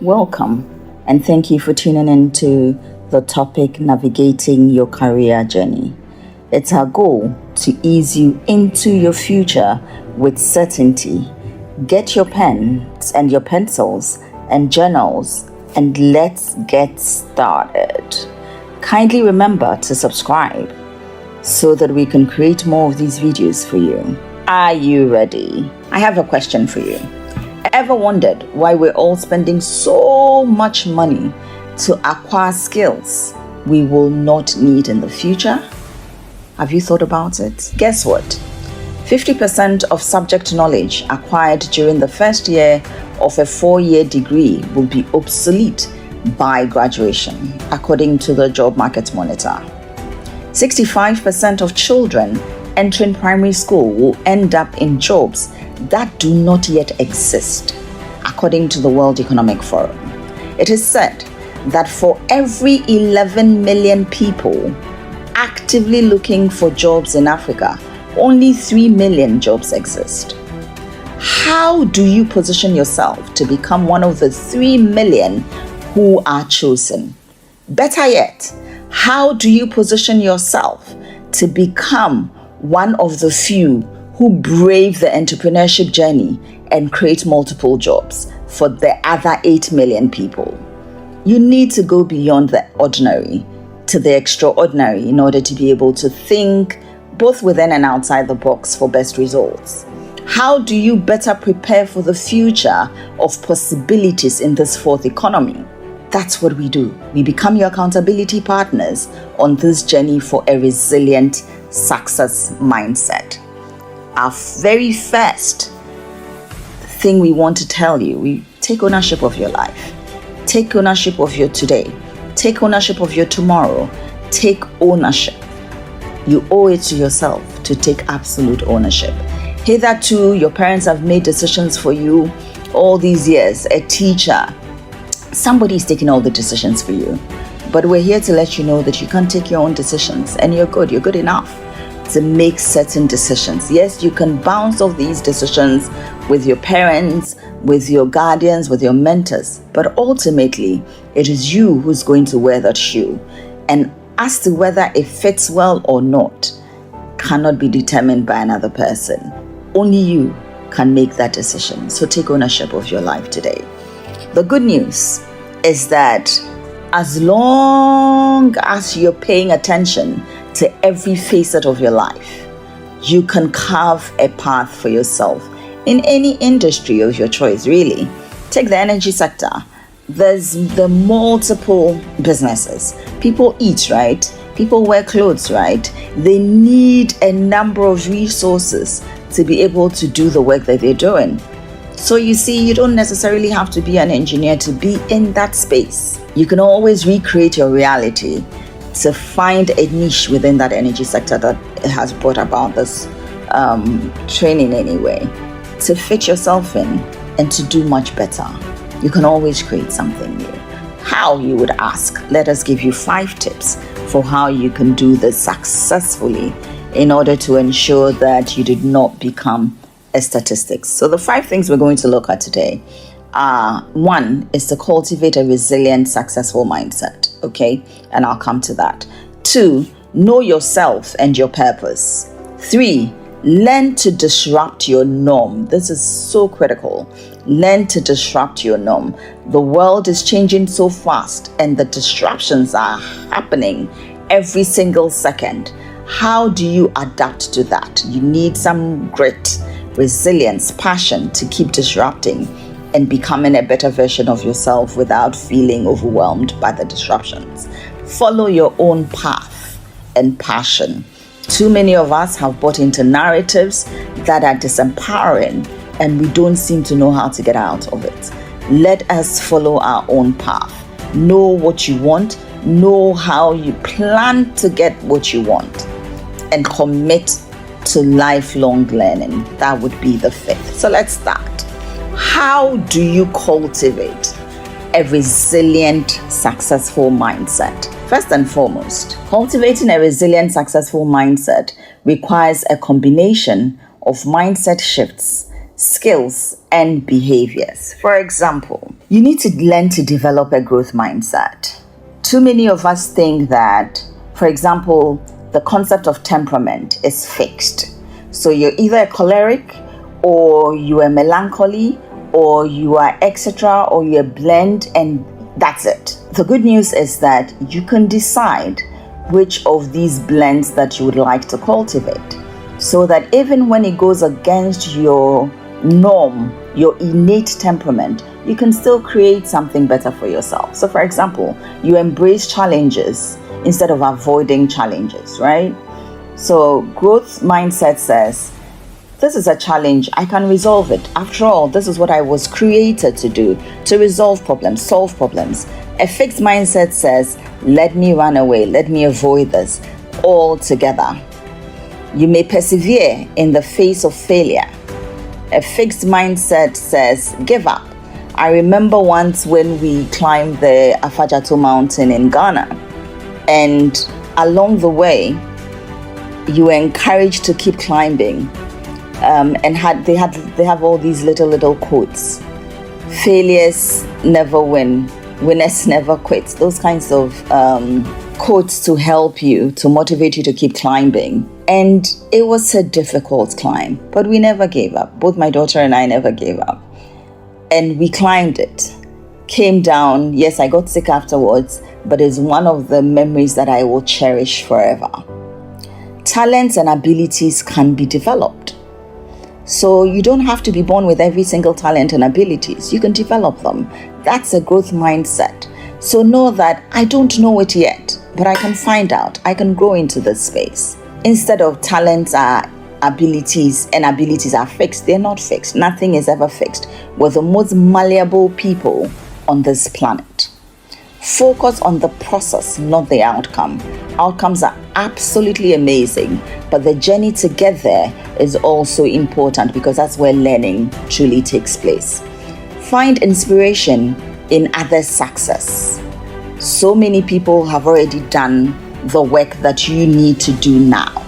Welcome, and thank you for tuning in to the topic Navigating Your Career Journey. It's our goal to ease you into your future with certainty. Get your pens and your pencils and journals, and let's get started. Kindly remember to subscribe so that we can create more of these videos for you. Are you ready? I have a question for you. Ever wondered why we're all spending so much money to acquire skills we will not need in the future? Have you thought about it? Guess what? 50% of subject knowledge acquired during the first year of a 4-year degree will be obsolete by graduation, according to the Job Market Monitor. 65% of children entering primary school will end up in jobs that do not yet exist, according to the World Economic Forum. It is said that for every 11 million people actively looking for jobs in Africa, only 3 million jobs exist. How do you position yourself to become one of the 3 million who are chosen? Better yet, how do you position yourself to become one of the few who brave the entrepreneurship journey and create multiple jobs for the other 8 million people? You need to go beyond the ordinary to the extraordinary in order to be able to think both within and outside the box for best results. How do you better prepare for the future of possibilities in this fourth economy? That's what we do. We become your accountability partners on this journey for a resilient success mindset. Our very first thing we want to tell you, we take ownership of your life. Take ownership of your today. Take ownership of your tomorrow. Take ownership. You owe it to yourself to take absolute ownership. Hitherto, your parents have made decisions for you all these years. A teacher, somebody is taking all the decisions for you. But we're here to let you know that you can't take your own decisions, and you're good enough to make certain decisions. Yes, you can bounce off these decisions with your parents, with your guardians, with your mentors, but ultimately it is you who's going to wear that shoe. And as to whether it fits well or not cannot be determined by another person. Only you can make that decision. So take ownership of your life today. The good news is that as long as you're paying attention to every facet of your life, you can carve a path for yourself in any industry of your choice, really. Take the energy sector. There's the multiple businesses. People eat, right? People wear clothes, right? They need a number of resources to be able to do the work that they're doing. So you see, you don't necessarily have to be an engineer to be in that space. You can always recreate your reality to find a niche within that energy sector that has brought about this training anyway, to fit yourself in and to do much better. You can always create something new. How, you would ask? Let us give you 5 tips for how you can do this successfully in order to ensure that you did not become a statistic. So the 5 things we're going to look at today are: 1 is to cultivate a resilient, successful mindset. Okay, and I'll come to that. 2, know yourself and your purpose. 3, learn to disrupt your norm. This is so critical. Learn to disrupt your norm. The world is changing so fast, and the disruptions are happening every single second. How do you adapt to that? You need some grit, resilience, passion to keep disrupting and becoming a better version of yourself without feeling overwhelmed by the disruptions. Follow your own path and passion. Too many of us have bought into narratives that are disempowering, and we don't seem to know how to get out of it. Let us follow our own path. Know what you want, know how you plan to get what you want, and commit to lifelong learning. That would be the 5th. So let's start. How do you cultivate a resilient, successful mindset? First and foremost, cultivating a resilient, successful mindset requires a combination of mindset shifts, skills, and behaviors. For example, you need to learn to develop a growth mindset. Too many of us think that, for example, the concept of temperament is fixed. So you're either a choleric, or you are melancholy, or you are etc., or you're blend, and that's it. The good news is that you can decide which of these blends that you would like to cultivate, so that even when it goes against your norm, your innate temperament, you can still create something better for yourself. So for example, you embrace challenges instead of avoiding challenges, right? So growth mindset says, this is a challenge, I can resolve it. After all, this is what I was created to do, to resolve problems, solve problems. A fixed mindset says, let me run away, let me avoid this altogether. You may persevere in the face of failure. A fixed mindset says, give up. I remember once when we climbed the Afajato mountain in Ghana, and along the way, you were encouraged to keep climbing. And they have all these little quotes. Failures never win, winners never quit. Those kinds of quotes to help you, to motivate you to keep climbing. And it was a difficult climb, but we never gave up. Both my daughter and I never gave up. And we climbed it, came down. Yes, I got sick afterwards, but it's one of the memories that I will cherish forever. Talents and abilities can be developed. So you don't have to be born with every single talent and abilities. You can develop them. That's a growth mindset. So know that I don't know it yet, but I can find out. I can grow into this space. Instead of talents are abilities and abilities are fixed, they're not fixed. Nothing is ever fixed. We're the most malleable people on this planet. Focus on the process, not the outcome. Outcomes are absolutely amazing, but the journey to get there is also important, because that's where learning truly takes place. Find inspiration in others' success. So many people have already done the work that you need to do now.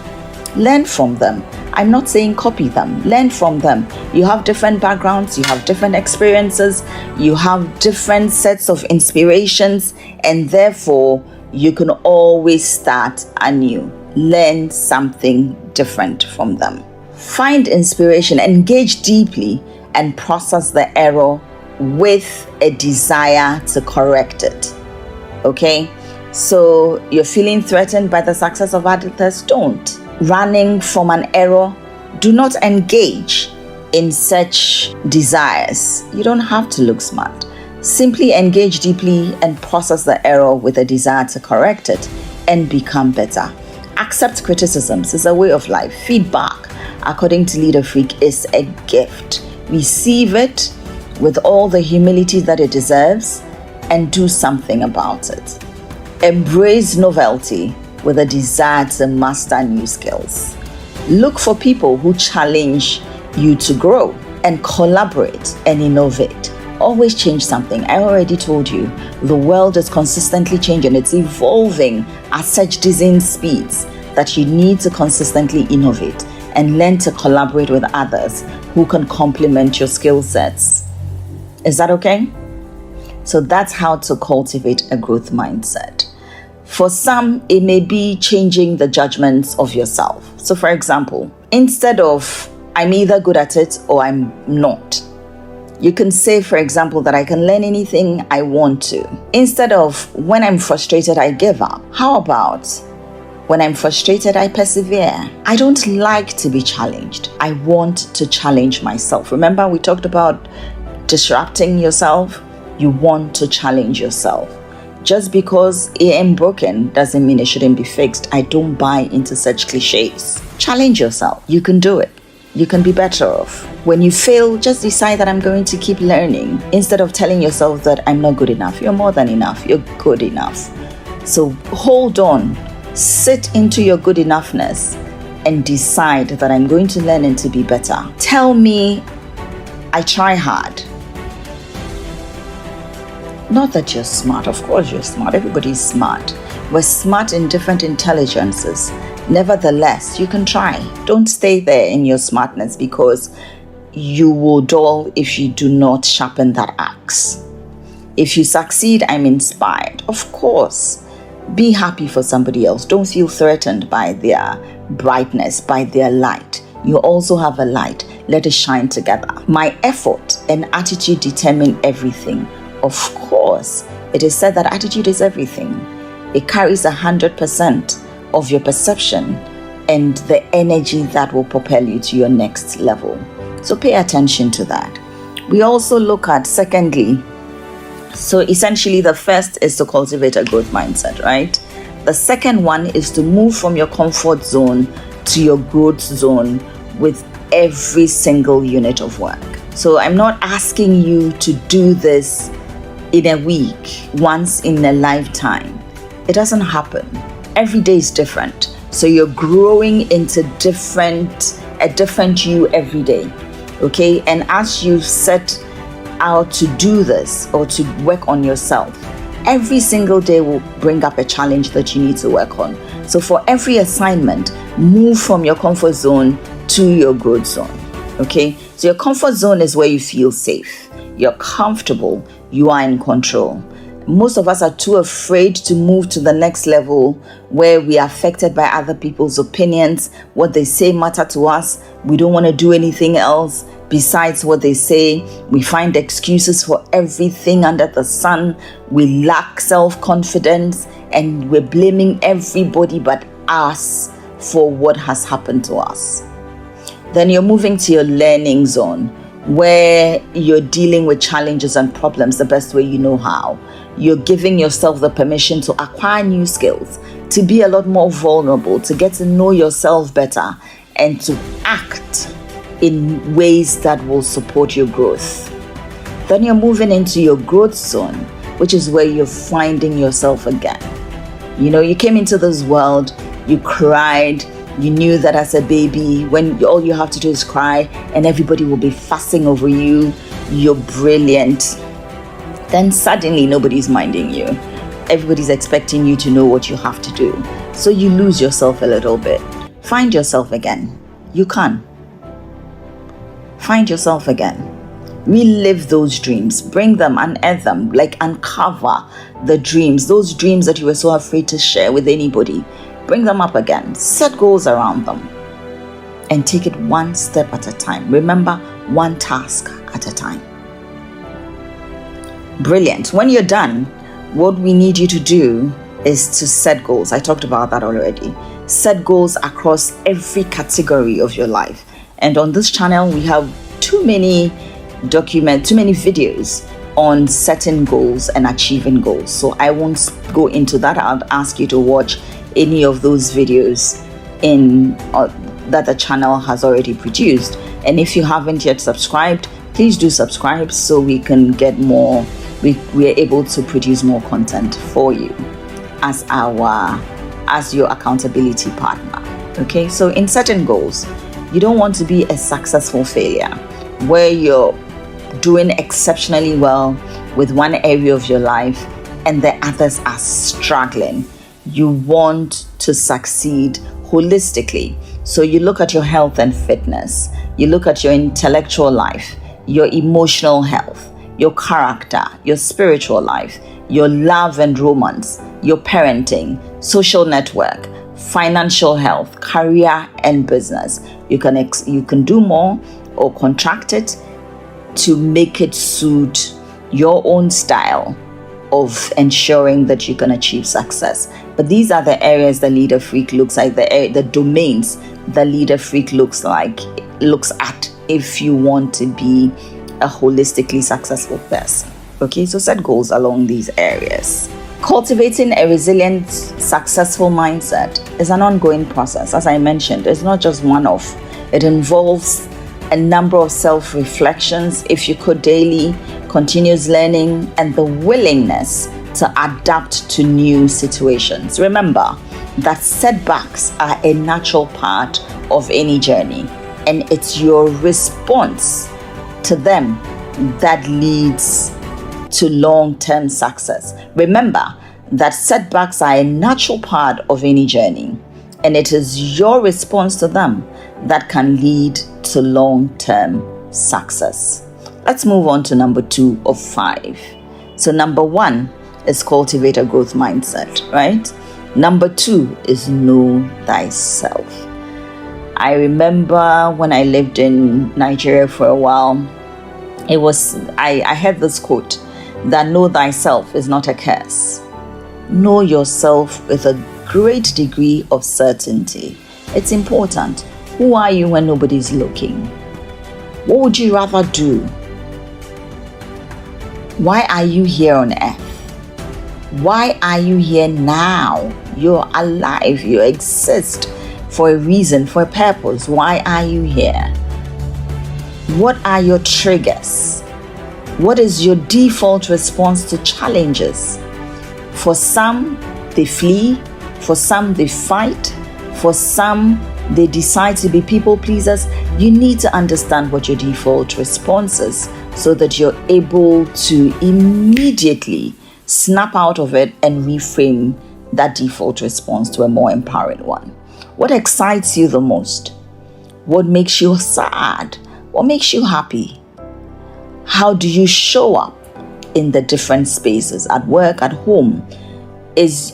Learn from them. I'm not saying copy them. Learn from them. You have different backgrounds, you have different experiences, you have different sets of inspirations, and therefore you can always start anew. Learn something different from them. Find inspiration, engage deeply, and process the error with a desire to correct it. Okay? So you're feeling threatened by the success of others? Don't. Running from an error, do not engage in such desires. You don't have to look smart. Simply engage deeply and process the error with a desire to correct it and become better. Accept criticisms. It's a way of life. Feedback, according to Leader Freak, is a gift. Receive it with all the humility that it deserves and do something about it. Embrace novelty with a desire to master new skills. Look for people who challenge you to grow and collaborate and innovate. Always change something. I already told you, the world is consistently changing. It's evolving at such dizzying speeds that you need to consistently innovate and learn to collaborate with others who can complement your skill sets. Is that okay? So that's how to cultivate a growth mindset. For some, it may be changing the judgments of yourself. So for example, instead of I'm either good at it or I'm not, you can say, for example, that I can learn anything I want to. Instead of when I'm frustrated, I give up. How about when I'm frustrated, I persevere? I don't like to be challenged. I want to challenge myself. Remember, we talked about disrupting yourself. You want to challenge yourself. Just because it ain't broken doesn't mean it shouldn't be fixed. I don't buy into such cliches. Challenge yourself. You can do it. You can be better off. When you fail, just decide that I'm going to keep learning, instead of telling yourself that I'm not good enough. You're more than enough. You're good enough. So hold on. Sit into your good enoughness and decide that I'm going to learn and to be better. Tell me I try hard. Not that you're smart. Of course you're smart. Everybody's smart. We're smart in different intelligences. Nevertheless, you can try. Don't stay there in your smartness, because you will dull if you do not sharpen that axe. If you succeed, I'm inspired. Of course, be happy for somebody else. Don't feel threatened by their brightness, by their light. You also have a light. Let it shine together. My effort and attitude determine everything. Of course, it is said that attitude is everything. It carries 100% of your perception and the energy that will propel you to your next level. So pay attention to that. We also look at, secondly, so essentially the first is to cultivate a growth mindset, right? The second one is to move from your comfort zone to your growth zone with every single unit of work. So I'm not asking you to do this in a week, once in a lifetime. It doesn't happen. Every day is different. So you're growing into a different you every day. Okay? And as you set out to do this or to work on yourself, every single day will bring up a challenge that you need to work on. So for every assignment, move from your comfort zone to your growth zone. Okay? So your comfort zone is where you feel safe. You're comfortable. You are in control. Most of us are too afraid to move to the next level where we are affected by other people's opinions. What they say matter to us. We don't want to do anything else besides what they say. We find excuses for everything under the sun. We lack self-confidence and we're blaming everybody but us for what has happened to us. Then you're moving to your learning zone where you're dealing with challenges and problems the best way you know how. You're giving yourself the permission to acquire new skills, to be a lot more vulnerable, to get to know yourself better, and to act in ways that will support your growth. Then you're moving into your growth zone, which is where you're finding yourself again. You know, you came into this world, you cried, you knew that as a baby, when all you have to do is cry and everybody will be fussing over you, you're brilliant. Then suddenly nobody's minding you. Everybody's expecting you to know what you have to do. So you lose yourself a little bit. Find yourself again. You can. Find yourself again. Relive those dreams. Bring them, unearth them, like uncover the dreams. Those dreams that you were so afraid to share with anybody. Bring them up again. Set goals around them. And take it one step at a time. Remember, one task at a time. Brilliant. When you're done, what we need you to do is to set goals. I talked about that already. Set goals across every category of your life. And on this channel, we have too many videos on setting goals and achieving goals. So I won't go into that. I'll ask you to watch any of those videos that the channel has already produced. And if you haven't yet subscribed, please do subscribe so we can get more. We are able to produce more content for you as your accountability partner. Okay, so in setting goals, you don't want to be a successful failure where you're doing exceptionally well with one area of your life and the others are struggling. You want to succeed holistically. So you look at your health and fitness, you look at your intellectual life, your emotional health, your character, your spiritual life, your love and romance, your parenting, social network, financial health, career and business. You can do more or contract it to make it suit your own style of ensuring that you can achieve success. But these are the areas the Leader Freak looks like, the domains the Leader Freak looks at if you want to be a holistically successful person. Okay, so set goals along these areas. Cultivating a resilient, successful mindset is an ongoing process. As I mentioned, it's not just one-off. It involves a number of self-reflections, if you could daily, continuous learning, and the willingness to adapt to new situations. Remember that setbacks are a natural part of any journey, and it's your response to them that leads to long-term success. Remember that setbacks are a natural part of any journey, and it is your response to them that can lead to long-term success. Let's move on to number 2 of 5. So number 1 is cultivate a growth mindset, right? Number 2 is know thyself. I remember when I lived in Nigeria for a while, I heard this quote that know thyself is not a curse. Know yourself with a great degree of certainty. It's important. Who are you when nobody's looking? What would you rather do? Why are you here on earth? Why are you here now? You're alive. You exist for a reason, for a purpose. Why are you here? What are your triggers? What is your default response to challenges? For some, they flee. For some, they fight. For some, they decide to be people pleasers. You need to understand what your default response is so that you're able to immediately snap out of it and reframe that default response to a more empowering one. What excites you the most? What makes you sad? What makes you happy? How do you show up in the different spaces, at work, at home?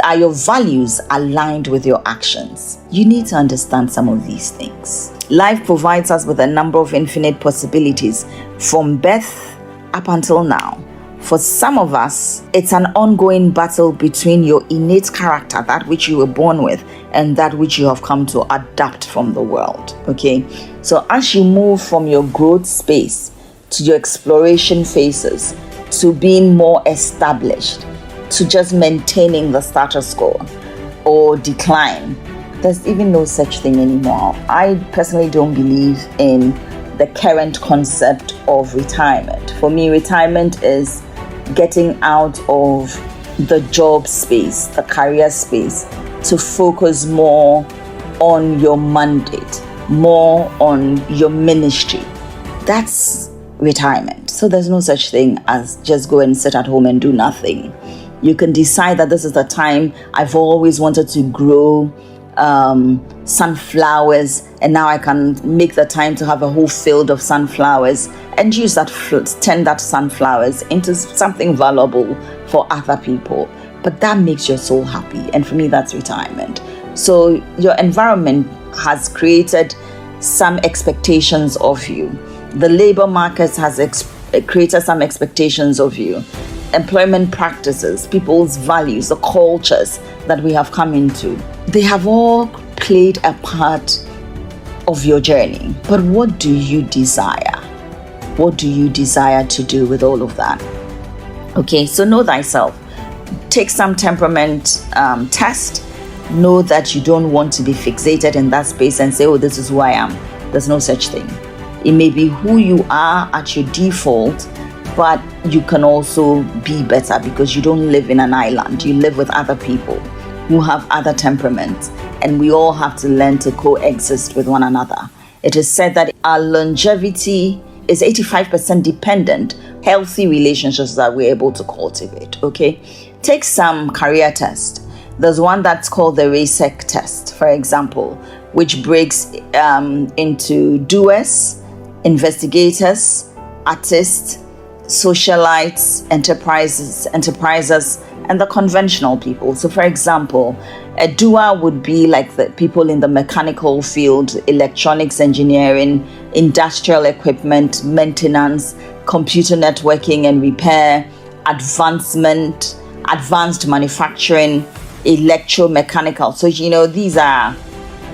Are your values aligned with your actions? You need to understand some of these things. Life provides us with a number of infinite possibilities from birth up until now. For some of us, it's an ongoing battle between your innate character, that which you were born with, and that which you have come to adapt from the world. Okay? So as you move from your growth space to your exploration phases, to being more established, to just maintaining the status quo or decline, there's even no such thing anymore. I personally don't believe in the current concept of retirement. For me, retirement is getting out of the job space, the career space, to focus more on your mandate, more on your ministry. That's retirement. So there's no such thing as just go and sit at home and do nothing. You can decide that this is the time. I've always wanted to grow sunflowers, and now I can make the time to have a whole field of sunflowers and use that fruit, turn that sunflowers into something valuable for other people. But that makes your soul happy, and for me, that's retirement. So your environment has created some expectations of you. The labor market has created some expectations of you. Employment practices, people's values, the cultures that we have come into, they have all played a part of your journey. But what do you desire? What do you desire to do with all of that? Okay, so know thyself. Take some temperament test. Know that you don't want to be fixated in that space and say, oh, this is who I am. There's no such thing. It may be who you are at your default, but you can also be better because you don't live in an island. You live with other people who have other temperaments, and we all have to learn to coexist with one another. It is said that our longevity is 85% dependent on healthy relationships that we're able to cultivate, okay? Take some career test. There's one that's called the RASEC test, for example, which breaks into doers, investigators, artists, socialites, enterprisers, and the conventional people. So for example, a doer would be like the people in the mechanical field, electronics engineering, industrial equipment, maintenance, computer networking and repair, advanced manufacturing, electromechanical. So, these are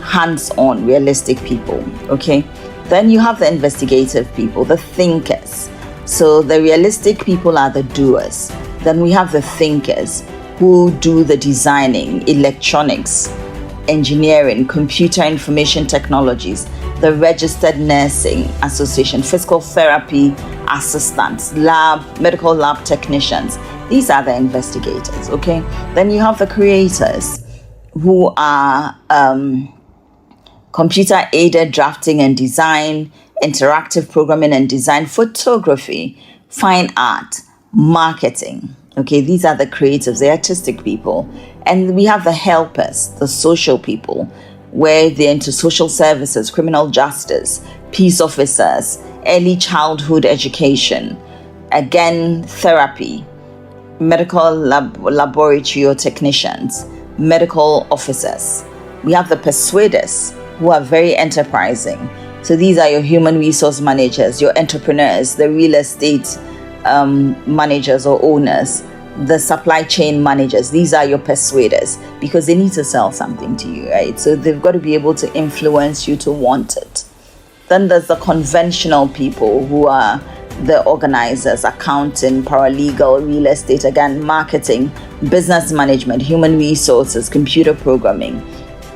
hands-on, realistic people, okay? Then you have the investigative people, the thinkers. So the realistic people are the doers. Then we have the thinkers who do the designing, electronics, engineering, computer information technologies, the registered nursing association, physical therapy assistants, medical lab technicians. These are the investigators, okay? Then you have the creators who are computer-aided drafting and design, interactive programming and design, photography, fine art, marketing. Okay, these are the creatives, the artistic people. And we have the helpers, the social people, where they're into social services, criminal justice, peace officers, early childhood education, again, therapy, medical laboratory or technicians, medical officers. We have the persuaders, who are very enterprising. So these are your human resource managers, your entrepreneurs, the real estate managers or owners, the supply chain managers. These are your persuaders, because they need to sell something to you, right? So they've got to be able to influence you to want it. Then there's the conventional people, who are the organizers, accounting, paralegal, real estate, again, marketing, business management, human resources, computer programming.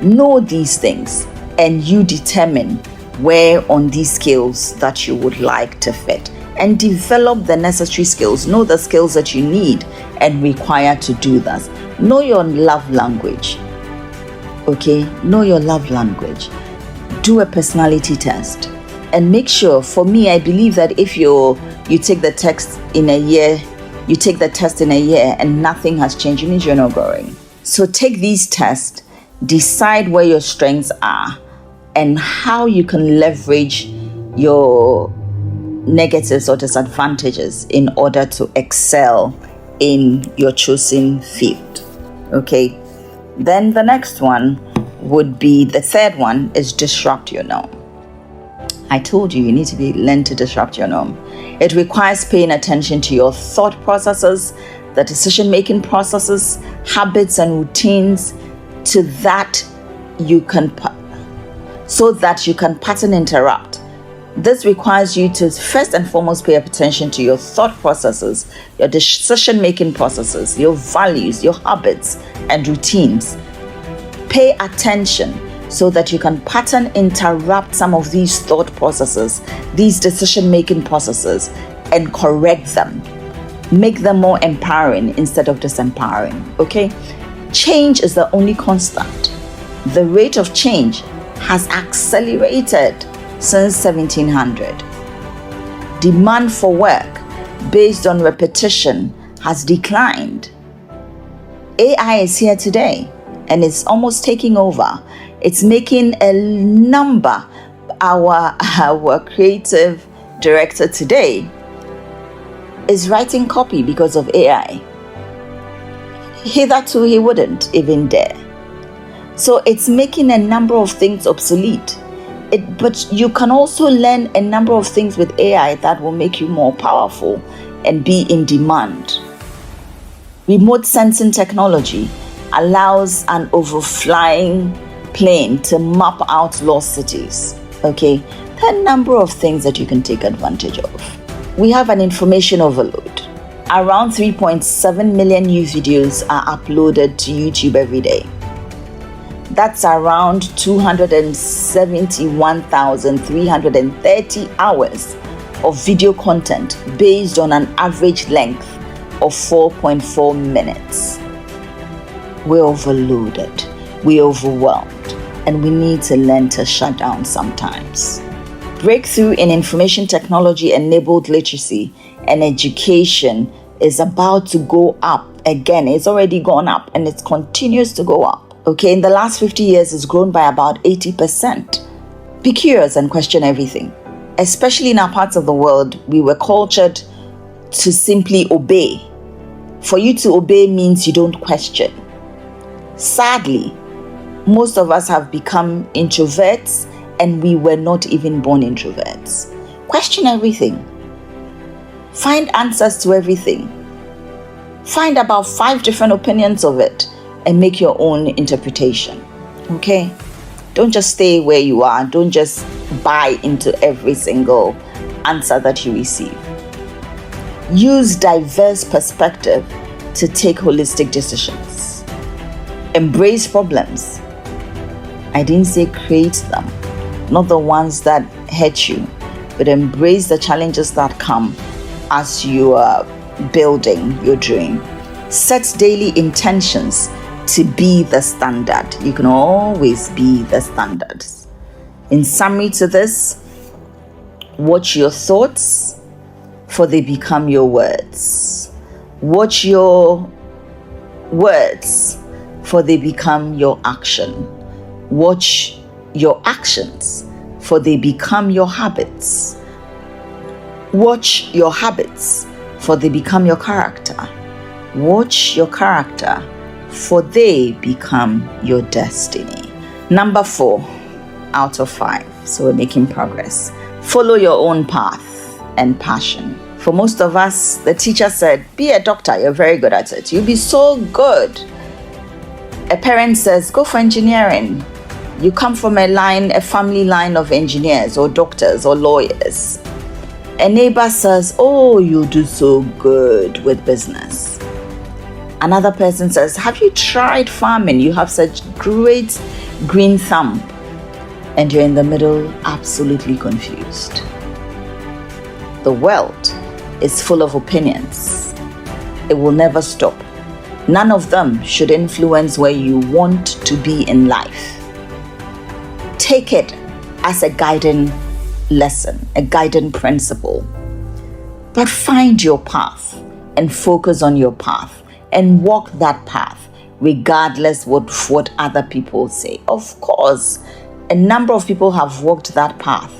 Know these things, and you determine where on these skills that you would like to fit, and develop the necessary skills. Know the skills that you need and require to do this. Know your love language. Okay, know your love language. Do a personality test, and make sure. For me, I believe that if you take the test in a year, and nothing has changed, it means you're not growing. So take these tests, decide where your strengths are, and how you can leverage your negatives or disadvantages in order to excel in your chosen field. Okay, then the next one would be, the third one is disrupt your norm. I told you need to learn to disrupt your norm. It requires paying attention to your thought processes, the decision-making processes, habits and routines, so that you can pattern interrupt. This requires you to first and foremost pay attention to your thought processes, your decision-making processes, your values, your habits and routines. Pay attention so that you can pattern interrupt some of these thought processes, these decision-making processes, and correct them. Make them more empowering instead of disempowering. Okay? Change is the only constant. The rate of change has accelerated since 1700. Demand for work based on repetition has declined. AI is here today, and it's almost taking over. It's making a number. Our creative director today is writing copy because of AI. Hitherto, he wouldn't even dare. So it's making a number of things obsolete. But you can also learn a number of things with AI that will make you more powerful and be in demand. Remote sensing technology allows an overflying plane to map out lost cities. Okay, there are a number of things that you can take advantage of. We have an information overload. Around 3.7 million new videos are uploaded to YouTube every day. That's around 271,330 hours of video content based on an average length of 4.4 minutes. We're overloaded, we're overwhelmed, and we need to learn to shut down sometimes. Breakthrough in information technology enabled literacy and education is about to go up again. It's already gone up and it continues to go up. Okay, in the last 50 years, it's grown by about 80%. Be curious and question everything. Especially in our parts of the world, we were cultured to simply obey. For you to obey means you don't question. Sadly, most of us have become introverts, and we were not even born introverts. Question everything. Find answers to everything. Find about 5 different opinions of it and make your own interpretation. Okay? Don't just stay where you are. Don't just buy into every single answer that you receive. Use diverse perspective to take holistic decisions. Embrace problems. I didn't say create them, not the ones that hurt you, but embrace the challenges that come as you are building your dream. Set daily intentions to be the standard. You can always be the standards. In summary to this, watch your thoughts, for they become your words. Watch your words, for they become your action. Watch your actions, for they become your habits. Watch your habits, for they become your character. Watch your character, for they become your destiny. Number 4 out of 5. So we're making progress. Follow your own path and passion. For most of us, the teacher said, be a doctor, you're very good at it. You'll be so good. A parent says, go for engineering. You come from a family line of engineers or doctors or lawyers. A neighbor says, oh, you do so good with business. Another person says, have you tried farming? You have such great green thumb. And you're in the middle, absolutely confused. The world is full of opinions. It will never stop. None of them should influence where you want to be in life. Take it as a guiding lesson, a guiding principle. But find your path and focus on your path and walk that path regardless of what other people say. Of course, a number of people have walked that path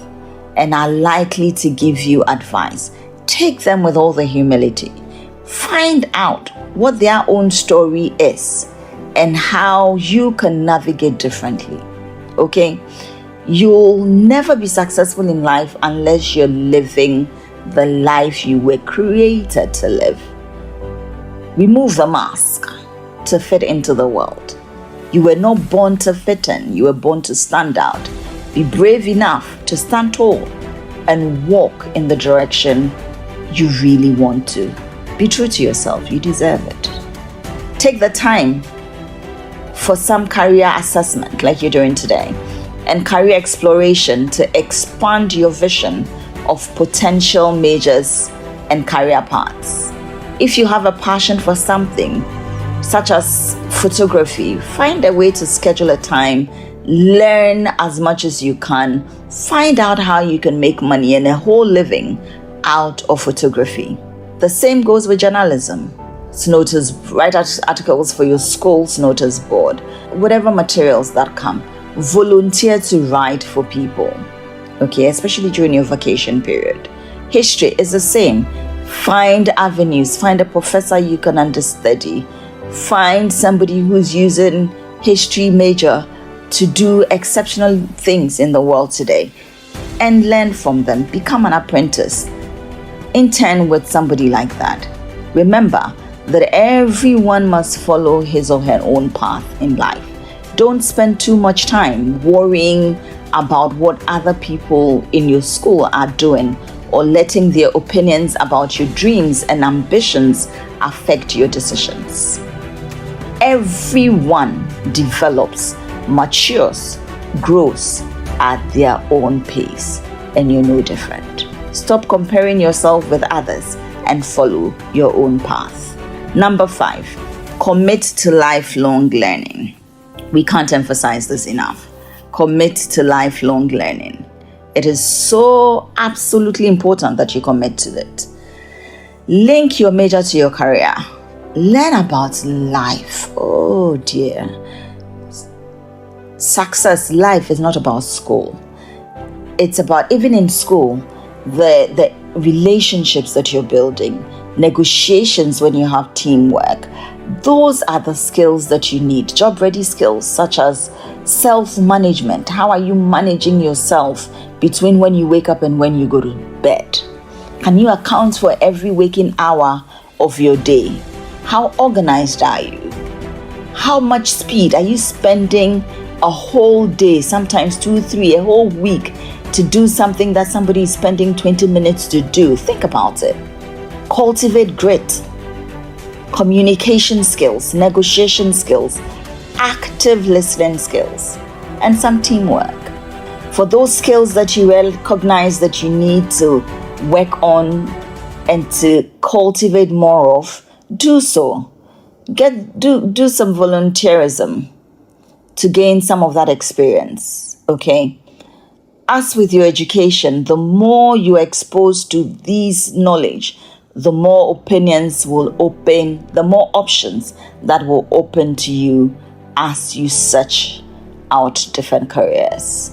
and are likely to give you advice. Take them with all the humility. Find out what their own story is and how you can navigate differently. Okay? You'll never be successful in life unless you're living the life you were created to live. Remove the mask to fit into the world. You were not born to fit in. You were born to stand out. Be brave enough to stand tall and walk in the direction you really want to. Be true to yourself. You deserve it. Take the time for some career assessment like you're doing today and career exploration to expand your vision of potential majors and career paths. If you have a passion for something, such as photography, find a way to schedule a time, learn as much as you can, find out how you can make money and a whole living out of photography. The same goes with journalism. Write articles for your school's notice board, whatever materials that come. Volunteer to write for people, okay, especially during your vacation period. History is the same. Find avenues, find a professor you can understudy. Find somebody who's using history major to do exceptional things in the world today and learn from them. Become an apprentice. Intern with somebody like that. Remember that everyone must follow his or her own path in life. Don't spend too much time worrying about what other people in your school are doing or letting their opinions about your dreams and ambitions affect your decisions. Everyone develops, matures, grows at their own pace, and you're no different. Stop comparing yourself with others and follow your own path. Number 5, commit to lifelong learning. We can't emphasize this enough. Commit to lifelong learning. It is so absolutely important that you commit to it. Link your major to your career. Learn about life. Oh dear. Success, life is not about school. It's about, even in school, the relationships that you're building, negotiations when you have teamwork. Those are the skills that you need. Job-ready skills such as self-management. How are you managing yourself between when you wake up and when you go to bed? Can you account for every waking hour of your day? How organized are you? How much speed are you spending a whole day, sometimes 2, 3, a whole week to do something that somebody is spending 20 minutes to do? Think about it. Cultivate grit, communication skills, negotiation skills, active listening skills, and some teamwork. For those skills that you recognize that you need to work on and to cultivate more of, do so. Do some volunteerism to gain some of that experience, okay? As with your education, the more you are exposed to these knowledge, the more opinions will open, the more options that will open to you as you search out different careers.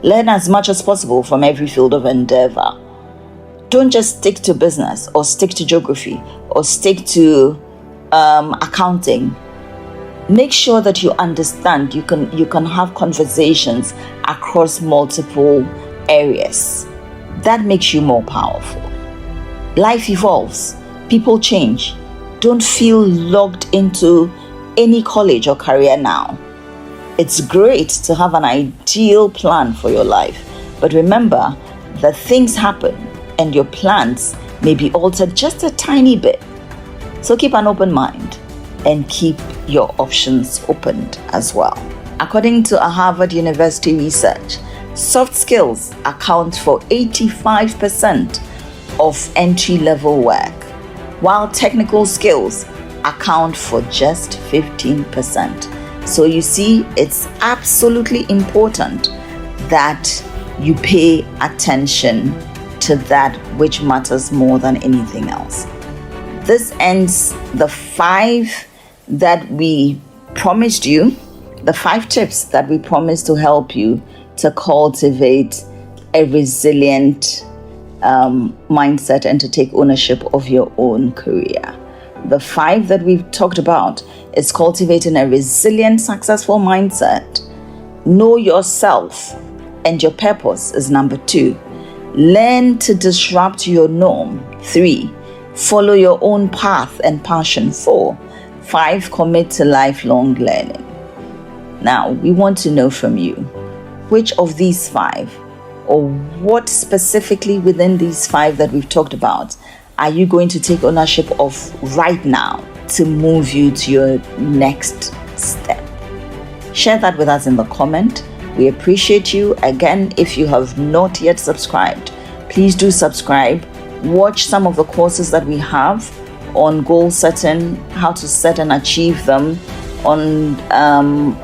Learn as much as possible from every field of endeavor. Don't just stick to business or stick to geography or stick to accounting. Make sure that you understand you can have conversations across multiple areas. That makes you more powerful. Life evolves, people change. Don't feel locked into any college or career now. It's great to have an ideal plan for your life, but remember that things happen and your plans may be altered just a tiny bit. So keep an open mind and keep your options opened as well. According to a Harvard University research, soft skills account for 85% of entry-level work, while technical skills account for just 15%. So you see, it's absolutely important that you pay attention to that which matters more than anything else. This ends the 5 that we promised you, the 5 tips that we promised to help you to cultivate a resilient mindset and to take ownership of your own career. The 5 that we've talked about is cultivating a resilient, successful mindset. Know yourself and your purpose is number 2. Learn to disrupt your norm. 3. Follow your own path and passion. 4. 5. Commit to lifelong learning. Now, we want to know from you, which of these 5, or what specifically within these 5 that we've talked about, are you going to take ownership of right now to move you to your next step? Share that with us in the comment. We appreciate you. Again, if you have not yet subscribed, please do subscribe. Watch some of the courses that we have on goal setting, how to set and achieve them, on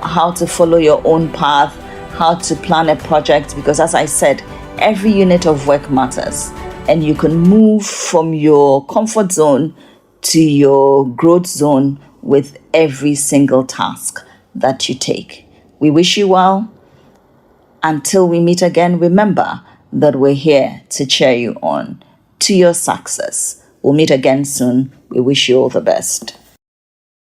how to follow your own path, how to plan a project, because as I said, every unit of work matters, and you can move from your comfort zone to your growth zone with every single task that you take. We wish you well. Until we meet again, remember that we're here to cheer you on to your success. We'll meet again soon. We wish you all the best.